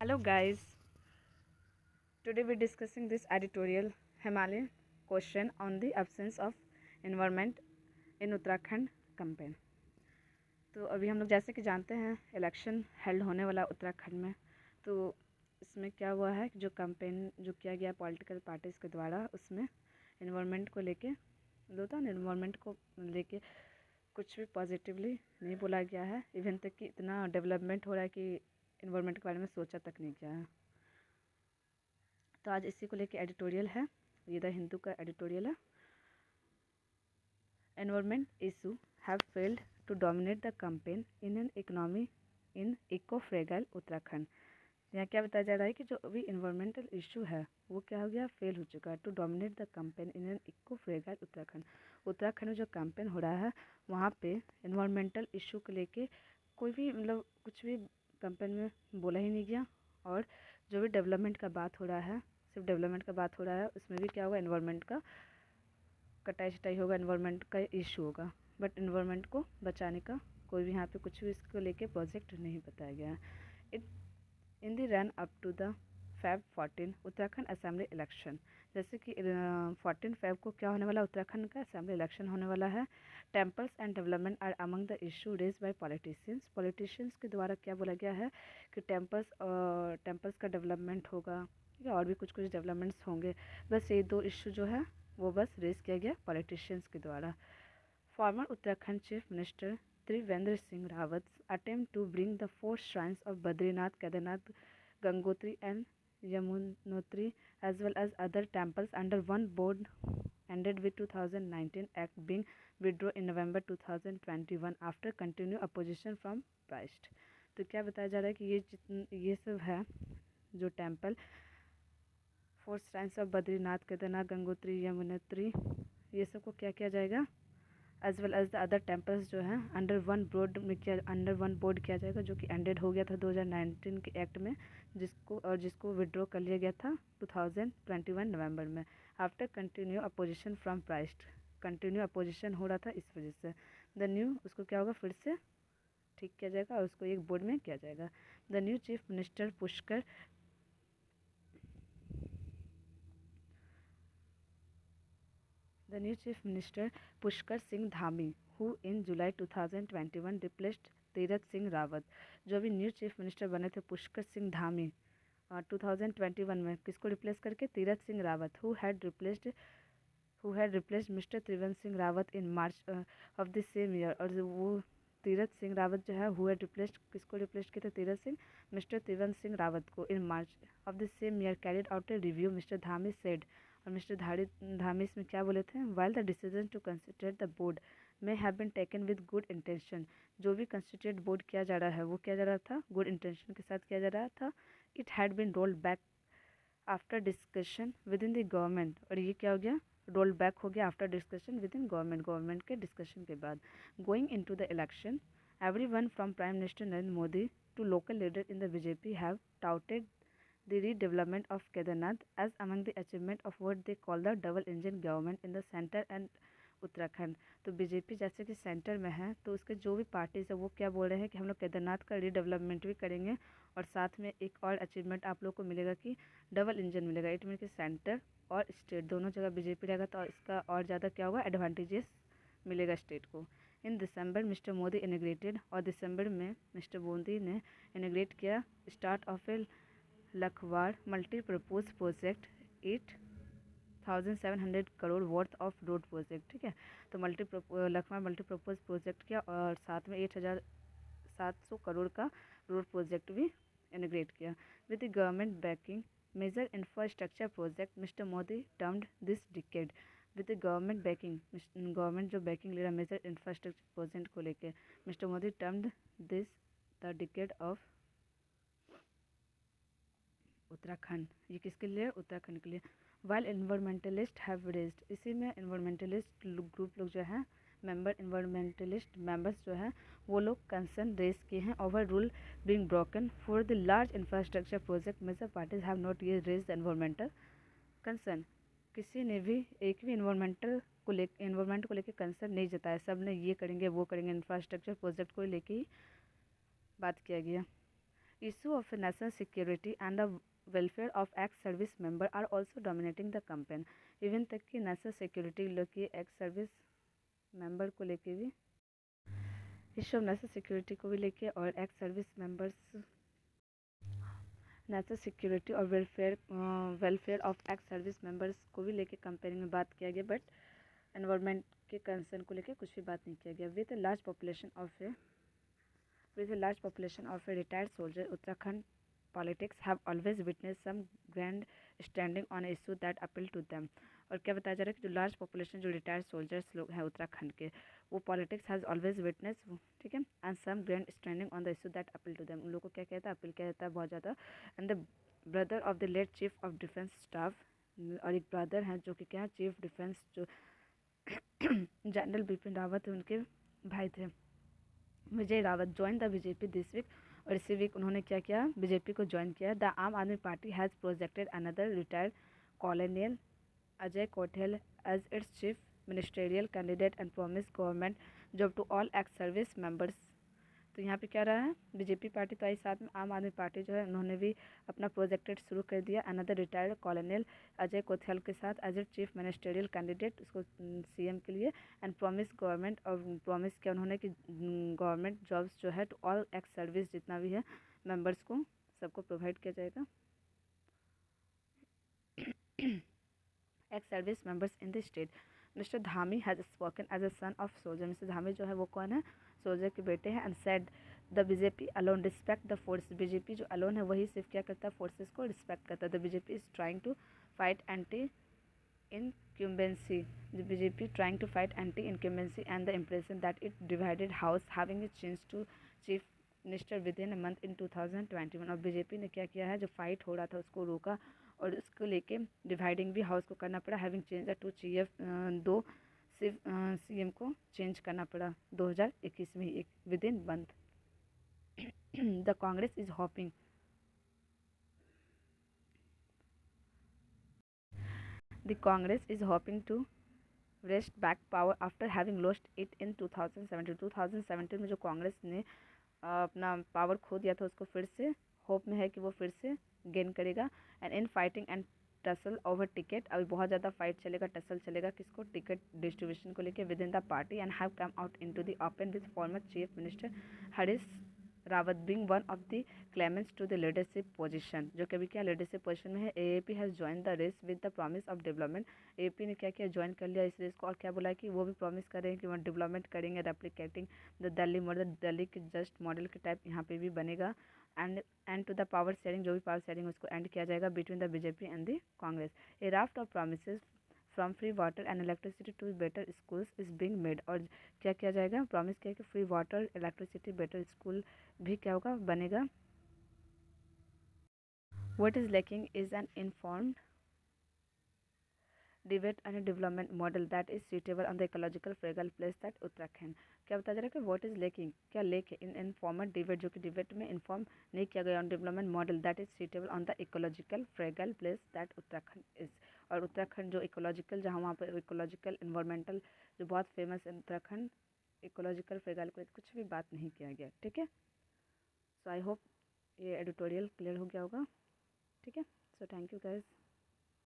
Hello guys, today we're discussing this editorial Himalayan question on the absence of environment in Uttarakhand campaign। तो अभी हम लोग जैसे कि जानते हैं इलेक्शन हेल्ड होने वाला उत्तराखंड में। तो इसमें क्या हुआ है कि जो कैंपेन जो किया गया पॉलिटिकल पार्टीज़ के द्वारा उसमें इन्वायरमेंट को लेके जो था ना इन्वायरमेंट को लेके कुछ भी पॉजिटिवली नहीं बोला गया है। इवन तक कि इतना डेवलपमेंट हो रहा है कि इन्वायरमेंट के बारे में सोचा तक नहीं गया है। तो आज इसी को लेके एडिटोरियल है, ये द हिंदू का एडिटोरियल है। Environment issue have failed to dominate the campaign in an economy in eco fragile Uttarakhand. यहाँ क्या बताया जा रहा है कि जो अभी इन्वायरमेंटल इशू है वो क्या हो गया, फेल हो चुका है to dominate the campaign in an eco fragile Uttarakhand. Uttarakhand में जो कैंपेन हो रहा है वहाँ पे इन्वायरमेंटल इशू को लेके कोई भी मतलब कुछ भी कैंपेन में बोला ही नहीं गया। और जो भी डेवलपमेंट का बात हो रहा है, सिर्फ डेवलपमेंट का बात हो रहा है, उसमें भी क्या होगा, इन्वायरमेंट का कटाई छटाई होगा, इन्वायरमेंट का इशू होगा। बट इन्वायरमेंट को बचाने का कोई भी यहाँ पे कुछ भी इसको लेके प्रोजेक्ट नहीं बताया गया है। It in the run up to the Feb 14 Uttarakhand assembly election, जैसे कि 14 फेब को क्या होने वाला, उत्तराखंड का असेंबली इलेक्शन होने वाला है। Temples and development are among the issue raise by politicians के द्वारा क्या बोला गया है कि टेम्पल्स का डेवलपमेंट होगा, ठीक है, और भी कुछ कुछ डेवलपमेंट्स होंगे। बस ये दो इशू जो है वो बस रेज किया गया पॉलिटिशियंस के द्वारा। Farmer Uttarakhand chief minister Trivendra Singh Rawat attempt to bring the four shrines of Badrinath, Kedarnath, Gangotri and Yamunotri as well as other temples under one board ended with 2019 act being withdrawn in November 2021 after continued opposition from Christ। तो क्या बताया जा रहा है कि ये सब है जो temple, four shrines of Badrinath, Kedarnath, Gangotri, Yamunotri, ये सब को क्या किया जाएगा, as well as the other temples जो हैं अंडर वन बोर्ड किया जाएगा, जो कि एंडेड हो गया था 2019 के एक्ट में, जिसको विड्रॉ कर लिया गया था 2021 नवंबर में after continue opposition from priest. Continue opposition हो रहा था, इस वजह से द न्यू उसको क्या होगा, फिर से ठीक किया जाएगा और उसको एक बोर्ड में किया जाएगा। The new chief minister Pushkar Singh Dhami who in July 2021 replaced Tirath Singh Rawat. जो अभी न्यू चीफ मिनिस्टर बने थे पुष्कर सिंह धामी 2021 में किसको रिप्लेस करके, Tirath Singh Rawat who had replaced mister Trivendra Singh Rawat in March of the same year. और वो तीरथ सिंह रावत जो है हु हैड रिप्लेस्ड, किसको रिप्लेस किए थे, मिस्टर त्रिवेंद्र सिंह रावत को in March of the same year carried out a review mister Dhami said. और मिस्टर धामी इसमें क्या बोले थे, while the decision to constitute the board may have been taken with good intention. जो भी कंस्टिट्यूट बोर्ड किया जा रहा है वो किया जा रहा था गुड इंटेंशन के साथ किया जा रहा था। It had been rolled back after discussion within the government. और ये क्या हो गया, रोल बैक हो गया after discussion within government के डिस्कशन के बाद। Going into the election every one from prime minister Narendra Modi to local leader in the BJP have touted the redevelopment of Kedarnath as among the achievement of what they call the double engine government in the center and Uttarakhand. तो BJP जैसे कि centre में है तो उसके जो भी parties है वो क्या बोल रहे हैं कि हम लोग केदारनाथ का रीडेवलपमेंट भी करेंगे और साथ में एक और अचीवमेंट आप लोग को मिलेगा कि डबल इंजन मिलेगा। इट मीन कि सेंटर और स्टेट दोनों जगह बीजेपी रहेगा तो इसका और ज़्यादा क्या होगा, एडवांटेजेस मिलेगा स्टेट को। इन दिसंबर मिस्टर मोदी इनिग्रेटेड, और दिसंबर में मिस्टर मोदी ने इनिग्रेट किया start of A Lakhwar multi propose project 8,700 crore worth of road project, ठीक है। तो लखवाड़ मल्टी प्रपोज प्रोजेक्ट किया और साथ में 8,700 करोड़ का रोड प्रोजेक्ट भी इंटीग्रेट किया। With the government backing major infrastructure project mister Modi termed this decade. With the government backing, government जो बैकिंग ले रहा मेजर इंफ्रास्ट्रक्चर प्रोजेक्ट को लेकर, mister Modi termed this the decade of Uttarakhand. ये किसके लिए, उत्तराखंड के लिए। वाइल इन्वायरमेंटलिस्ट हैव रेज्ड, इसी में इन्वायरमेंटलिस्ट ग्रुप लोग जो है इन्वायरमेंटलिस्ट मेंबर्स जो है वो लोग कंसर्न रेज किए हैं over rule being broken for the large infrastructure project. Major parties have not yet raise the environmental concern. किसी ने भी एक भी इन्वायरमेंट को लेकर कंसर्न नहीं जताया, सब ने ये करेंगे वो करेंगे, इंफ्रास्ट्रक्चर प्रोजेक्ट को लेके ही बात किया गया। Issue of national security and the welfare of ex service member are also dominating the campaign. Even तक कि नेशनल सिक्योरिटी लेके एक्स सर्विस मेंबर को लेके भी, इशू ऑफ नेशनल सिक्योरिटी को भी लेके और ex service members, national security और welfare of ex service members को भी लेके कंपेयरिंग में बात किया गया, बट एनवायरमेंट के कंसर्न को लेके कुछ भी बात नहीं किया गया। With large population of a retired soldier, Uttarakhand politics have always witness some grand standing on issue that appeal to them. और क्या बताया जा रहा है कि जो लार्ज पॉपुलेशन, जो रिटायर्ड सोल्जर्स लोग हैं उत्तराखंड के, वो पॉलिटिक्स हैज़ ऑलवेज विटनेस, ठीक है, and some grand standing on the issue that appeal to them. उन लोगों को क्या कहता है, अपील किया जाता है बहुत ज़्यादा। And the brother of the late chief of defence staff, और एक ब्रदर हैं जो कि क्या है, चीफ डिफेंस जो जनरल बिपिन रावत है, उनके भाई थे, Vijay Rawat, join the BJP this week. और इसी वीक उन्होंने क्या किया, बीजेपी को ज्वाइन किया। द आम आदमी party has projected another retired colonial Ajay Kothel as its chief ministerial candidate and promised government job to all ex-service members। तो यहाँ पे क्या रहा है, बीजेपी पार्टी तो आई, साथ में आम आदमी पार्टी जो है उन्होंने भी अपना प्रोजेक्टेड शुरू कर दिया another retired colonel Ajay Kothal के साथ as a chief ministerial candidate, उसको सीएम के लिए। एंड प्रॉमिस गवर्नमेंट, और प्रॉमिस किया उन्होंने कि गवर्नमेंट जॉब्स जो है टू ऑल एक्स सर्विस जितना भी है मेंबर्स को, सबको प्रोवाइड किया जाएगा। ex-service members in the state। Mr. Dhami has spoken as a son of soldier। Mr. Dhami जो है वो कौन है, सोल्जर के बेटे हैं। and said the BJP alone respect the forces। BJP जो अलोन है वही सिर्फ क्या करता है, फोर्सेस को रिस्पेक्ट करता है। the BJP is trying to fight anti-incumbency। the BJP trying to fight anti-incumbency and the impression that it divided house having a change to chief minister with in a month in 2021। और BJP ने क्या किया है, जो fight हो रहा था उसको रोका, और उसको लेके डिवाइडिंग भी हाउस को करना पड़ा। हैविंग चेंज टू चीफ, दो सिर्फ सीएम को चेंज करना पड़ा 2021 में एक within month. The Congress is hoping the Congress is hoping to wrest back power after having lost it in 2017। 2017 में जो कांग्रेस ने अपना पावर खो दिया था, उसको फिर से होप में है कि वो फिर से गेन करेगा। And in fighting and tussle over ticket, अभी बहुत ज़्यादा फाइट चलेगा, टसल चलेगा किसको, टिकट डिस्ट्रीब्यूशन को लेके within the party. And have come out into the open with former chief minister Harish Rawat being one of the claimants to the leadership position. जो कभी क्या लीडरशिप पोजीशन में है। AAP has join the race with the promise of development. AAP ने क्या किया, join कर लिया इस रेस को, और क्या बोला कि वो भी प्रॉमिस करेंगे कि वो डेवलपमेंट करेंगे, replicating the Delhi model, Delhi के जस्ट मॉडल के टाइप यहाँ पे भी बनेगा। And to the power sharing, जो भी पावर शेयरिंग उसको एंड किया जाएगा between the BJP and the Congress. A raft of promises from free water and electricity to better schools is being made. और क्या किया जाएगा, प्रॉमिस किया कि free water, electricity, better school भी क्या होगा, बनेगा। What is lacking is an informed debate and development model that is suitable on the ecological fragile place that Uttarakhand. क्या बताया जा रहा है कि व्हाट इज लेकिंग, क्या लेक है, इन इनफॉर्मल डिबेट, जो कि डिबेट में इन्फॉर्म नहीं किया गया on development model that is suitable on the ecological fragile place that Uttarakhand is. और उत्तराखंड जो इकोलॉजिकल, जहाँ वहाँ पर इकोलॉजिकल इन्वायरमेंटल जो बहुत फेमस है उत्तराखंड, इकोलॉजिकल फ्रेगल को कुछ भी बात नहीं किया गया, ठीक है। सो आई होप ये एडिटोरियल क्लियर हो गया होगा, ठीक है। So thank you guys.